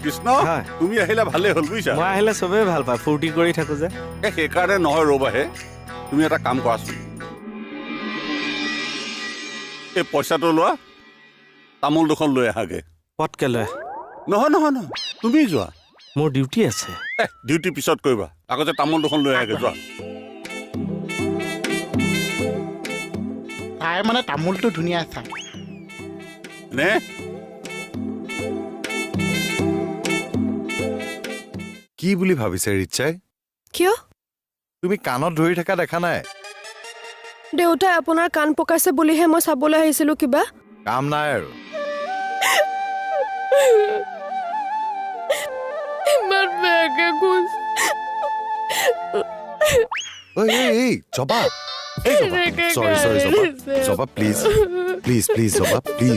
কৃষ্ণ তুমি আহিলে ভালেই হ'ল বুজিছা মই আহিলে চবেই ভাল পায় ফূৰ্তি কৰি থাকো যে সেইকাৰণে নহয় ৰ'বাহে তুমি এটা কাম কৰাচোন এই পইচাটো লোৱা তামোল দুখন লৈ আহাগে পটকে লৈ নহয় নহয় নহয় তুমি যোৱা মোৰ ডিউটি আছে ডিউটি পিছত কৰিবা আগতে তামোল দুখন লৈ আহাগে যোৱা তাই মানে তামোলটো ধুনীয়া চাই নে কি বুলি ভাবিছে ৰিচাই কিয় তুমি কাণত ধৰি থকা দেখা নাই দেউতাই আপোনাৰ কাণ পকাইছে বুলিহে মই চাবলৈ আহিছিলো কিবা কাম নাই আৰু ইমান বেয়াকে কৈছে এই জবা জবা প্লিজ প্লিজ প্লিজ জবা প্লিজ